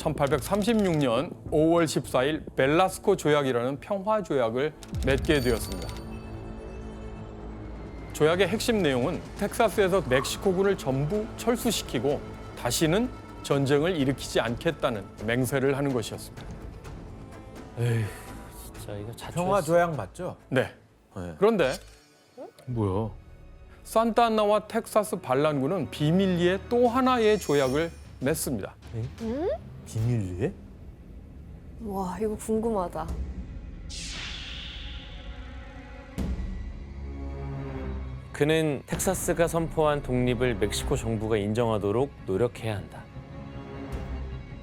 1836년 5월 14일 벨라스코 조약이라는 평화 조약을 맺게 되었습니다. 조약의 핵심 내용은 텍사스에서 멕시코군을 전부 철수시키고 다시는 전쟁을 일으키지 않겠다는 맹세를 하는 것이었습니다. 에이, 진짜 이거 평화 조약 맞죠? 네. 네. 그런데 뭐야? 산타안나와 텍사스 반란군은 비밀리에 또 하나의 조약을 맺습니다. 비밀리에? 와, 이거 궁금하다. 그는 텍사스가 선포한 독립을 멕시코 정부가 인정하도록 노력해야 한다.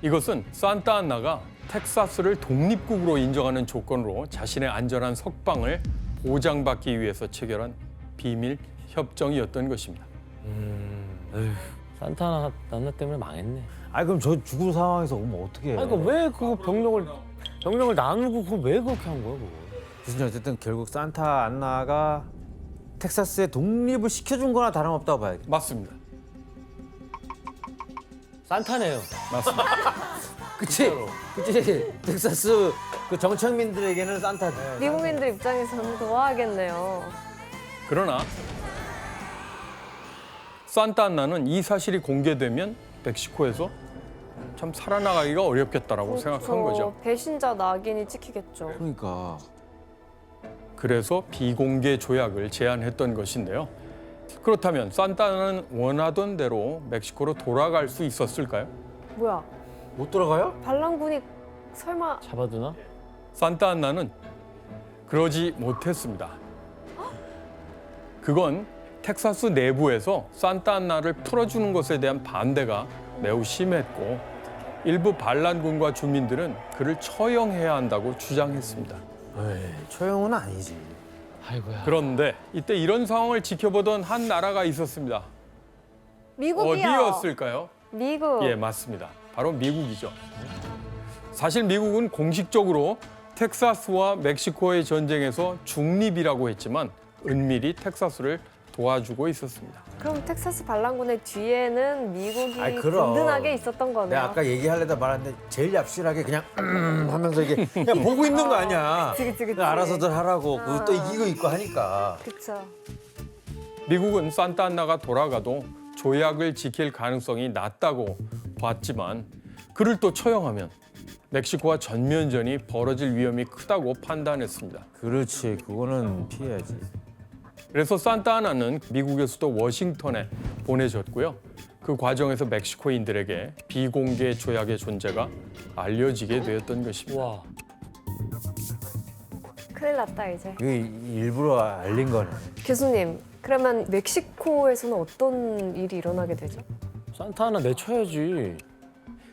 이것은 산타안나가 텍사스를 독립국으로 인정하는 조건으로 자신의 안전한 석방을 보장받기 위해서 체결한 비밀 협정이었던 것입니다. 산타나 때문에 망했네. 아니 그럼 저 죽을 상황에서 오면 어떻게 해? 아니 그러니까 왜 그거 병력을 나누고 그거 왜 그렇게 한 거야 그거? 교수님 어쨌든 결국 산타 안나가 텍사스의 독립을 시켜준 거나 다름없다고 봐야겠다. 맞습니다. 산타네요. 맞습니다. 그치? 그치? 텍사스 그 정착민들에게는 산타지. 미국인들 입장에서는 좋아하겠네요. 그러나 산타안나는 이 사실이 공개되면 멕시코에서 참 살아나가기가 어렵겠다라고 생각한 거죠. 배신자 낙인이 찍히겠죠. 그러니까 그래서 비공개 조약을 제안했던 것인데요. 그렇다면 산타안나는 원하던 대로 멕시코로 돌아갈 수 있었을까요? 뭐야, 못 돌아가요? 반란군이 설마 잡아두나? 산타안나는 그러지 못했습니다. 그건 텍사스 내부에서 산타안나를 풀어주는 것에 대한 반대가 매우 심했고 일부 반란군과 주민들은 그를 처형해야 한다고 주장했습니다. 에이, 처형은 아니지. 아이고야. 그런데 이때 이런 상황을 지켜보던 한 나라가 있었습니다. 미국이요. 어디였을까요? 미국. 예, 맞습니다. 바로 미국이죠. 사실 미국은 공식적으로 텍사스와 멕시코의 전쟁에서 중립이라고 했지만 은밀히 텍사스를 도와주고 있었습니다. 그럼 텍사스 반란군의 뒤에는 미국이 아이, 그럼. 든든하게 있었던 거네요. 내가 아까 얘기하려다 말았는데 제일 얍실하게 그냥 하면서 이게 그냥 보고 있는 거 아니야. 그치. 알아서들 하라고. 그리고 또 이기고 있고 하니까. 그쵸. 미국은 산타안나가 돌아가도 조약을 지킬 가능성이 낮다고 봤지만 그를 또 처형하면 멕시코와 전면전이 벌어질 위험이 크다고 판단했습니다. 그렇지. 그거는 피해야지. 그래서 산타안나는 미국의 수도 워싱턴에 보내졌고요. 그 과정에서 멕시코인들에게 비공개 조약의 존재가 알려지게 되었던 것입니다. 와. 큰일 났다 이제. 이게 일부러 알린 거네. 교수님, 그러면 멕시코에서는 어떤 일이 일어나게 되죠? 산타 하나 내쳐야지.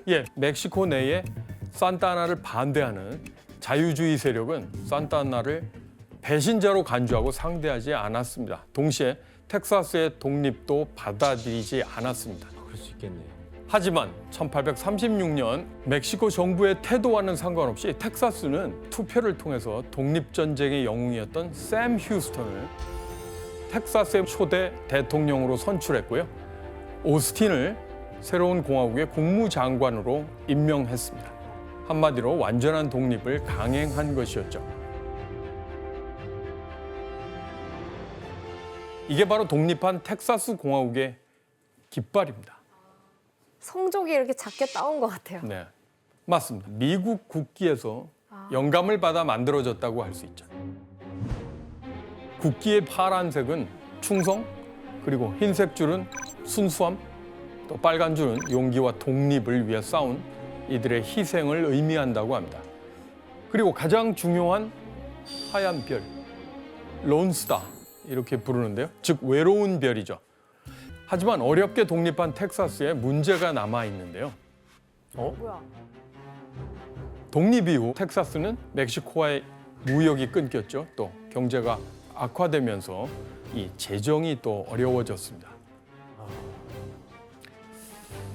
예, 멕시코 내에 산타안나를 반대하는 자유주의 세력은 산타안나를 배신자로 간주하고 상대하지 않았습니다. 동시에 텍사스의 독립도 받아들이지 않았습니다. 그럴 수 있겠네요. 하지만 1836년 멕시코 정부의 태도와는 상관없이 텍사스는 투표를 통해서 독립전쟁의 영웅이었던 샘 휴스턴을 텍사스의 초대 대통령으로 선출했고요. 오스틴을 새로운 공화국의 국무장관으로 임명했습니다. 한마디로 완전한 독립을 강행한 것이었죠. 이게 바로 독립한 텍사스 공화국의 깃발입니다. 성적이 이렇게 작게 따온 것 같아요. 네, 맞습니다. 미국 국기에서 영감을 받아 만들어졌다고 할 수 있죠. 국기의 파란색은 충성, 그리고 흰색 줄은 순수함, 또 빨간 줄은 용기와 독립을 위해 싸운 이들의 희생을 의미한다고 합니다. 그리고 가장 중요한 하얀 별, 론스타 이렇게 부르는데요. 즉 외로운 별이죠. 하지만 어렵게 독립한 텍사스에 문제가 남아 있는데요. 뭐야? 독립 이후 텍사스는 멕시코와의 무역이 끊겼죠. 또 경제가 악화되면서 이 재정이 또 어려워졌습니다.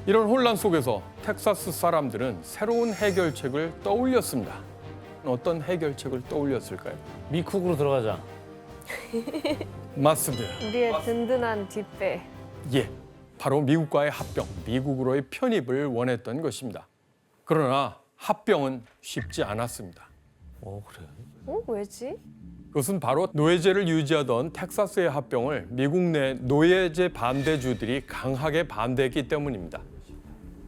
이런 혼란 속에서 텍사스 사람들은 새로운 해결책을 떠올렸습니다. 어떤 해결책을 떠올렸을까요? 미쿡으로 들어가자. 맞습니다. 우리의 든든한 뒷배. 예, 바로 미국과의 합병, 미국으로의 편입을 원했던 것입니다. 그러나 합병은 쉽지 않았습니다. 그래. 왜지? 그것은 바로 노예제를 유지하던 텍사스의 합병을 미국 내 노예제 반대주들이 강하게 반대했기 때문입니다.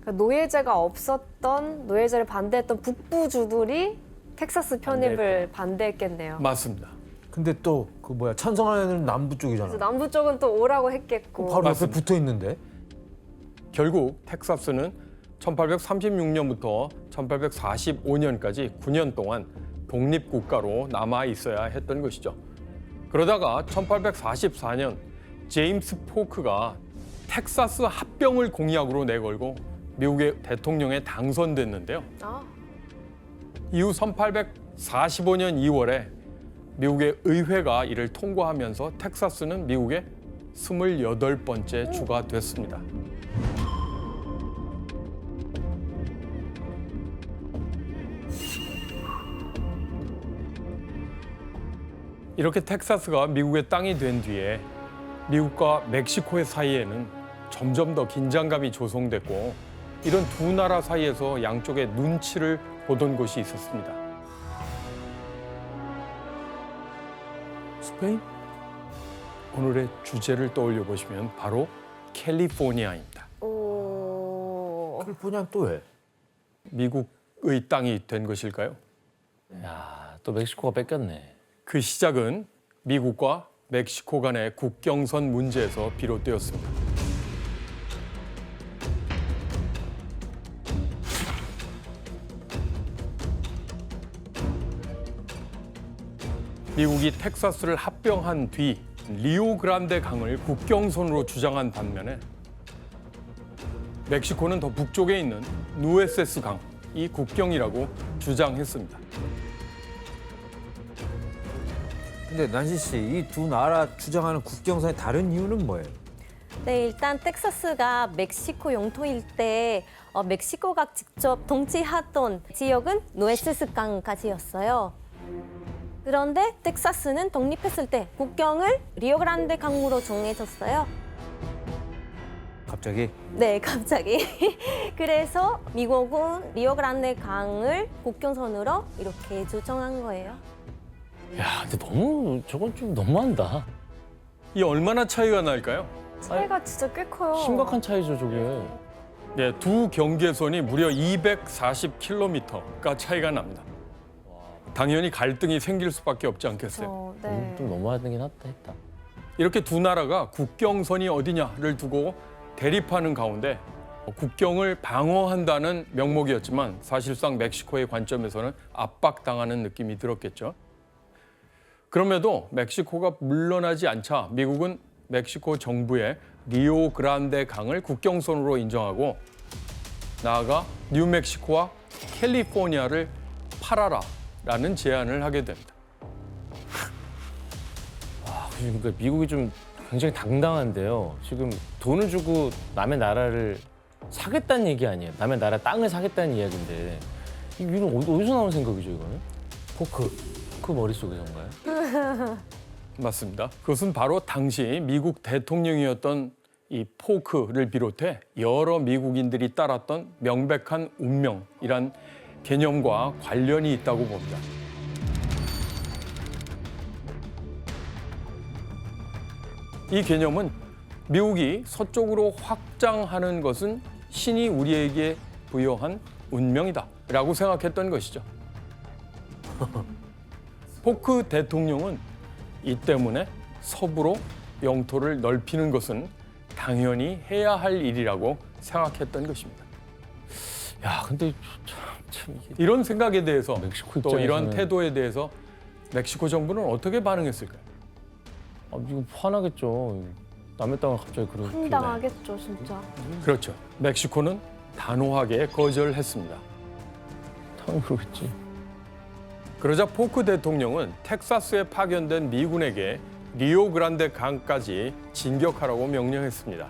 그러니까 노예제가 없었던 노예제를 반대했던 북부주들이 텍사스 편입을 반대했겠네요. 맞습니다. 근데 또 그 뭐야 찬성하는 남부 쪽이잖아. 그래서 남부 쪽은 또 오라고 했겠고. 바로 옆에 맞습니다. 붙어 있는데. 결국 텍사스는 1836년부터 1845년까지 9년 동안 독립국가로 남아 있어야 했던 것이죠. 그러다가 1844년 제임스 포크가 텍사스 합병을 공약으로 내걸고 미국의 대통령에 당선됐는데요. 아, 이후 1845년 2월에 미국의 의회가 이를 통과하면서 텍사스는 미국의 28번째 주가 됐습니다. 이렇게 텍사스가 미국의 땅이 된 뒤에 미국과 멕시코의 사이에는 점점 더 긴장감이 조성됐고 이런 두 나라 사이에서 양쪽의 눈치를 보던 곳이 있었습니다. 스페인? 오늘의 주제를 떠올려 보시면 바로 캘리포니아입니다. 캘리포니아는 또 왜? 미국의 땅이 된 것일까요? 야, 또 멕시코가 뺏겼네. 그 시작은 미국과 멕시코 간의 국경선 문제에서 비롯되었습니다. 미국이 텍사스를 합병한 뒤 리오그란데 강을 국경선으로 주장한 반면에 멕시코는 더 북쪽에 있는 누에세스 강이 국경이라고 주장했습니다. 근데 난시 씨, 이 두 나라 주장하는 국경선의 다른 이유는 뭐예요? 네, 일단 텍사스가 멕시코 영토일 때 멕시코가 직접 통치하던 지역은 누에세스 강까지였어요. 그런데 텍사스는 독립했을 때 국경을 리오그란데 강으로 정해졌어요. 갑자기? 네, 갑자기. 그래서 미국은 리오그란데 강을 국경선으로 이렇게 주장한 거예요. 야, 근데 너무 저건 좀 너무한다. 이 얼마나 차이가 날까요? 차이가 진짜 꽤 커요. 심각한 차이죠, 저게. 네, 두 경계선이 무려 240km가 차이가 납니다. 당연히 갈등이 생길 수밖에 없지 않겠어요. 네. 좀 너무하긴 했다. 이렇게 두 나라가 국경선이 어디냐를 두고 대립하는 가운데 국경을 방어한다는 명목이었지만 사실상 멕시코의 관점에서는 압박당하는 느낌이 들었겠죠. 그럼에도 멕시코가 물러나지 않자 미국은 멕시코 정부의 리오그란데 강을 국경선으로 인정하고 나아가 뉴멕시코와 캘리포니아를 팔아라라는 제안을 하게 됩니다. 그러니까 미국이 좀 굉장히 당당한데요. 지금 돈을 주고 남의 나라를 사겠다는 얘기 아니에요. 남의 나라 땅을 사겠다는 이야기인데 이건 어디서 나온 생각이죠, 이거는? 포크 머릿속에서인가요? 맞습니다. 그것은 바로 당시 미국 대통령이었던 이 포크를 비롯해 여러 미국인들이 따랐던 명백한 운명이란 개념과 관련이 있다고 봅니다. 이 개념은 미국이 서쪽으로 확장하는 것은 신이 우리에게 부여한 운명이다라고 생각했던 것이죠. 포크 대통령은 이 때문에 서부로 영토를 넓히는 것은 당연히 해야 할 일이라고 생각했던 것입니다. 야, 근데 참 이게 이런 생각에 대해서 멕시코 또 이런 입장에서는- 태도에 대해서 멕시코 정부는 어떻게 반응했을까요? 이거 화나겠죠. 남의 땅을 갑자기 그렇게. 황당하겠죠, 진짜. 그렇죠. 멕시코는 단호하게 거절했습니다. 당연히 그러겠지. 그러자 포크 대통령은 텍사스에 파견된 미군에게 리오그란데 강까지 진격하라고 명령했습니다.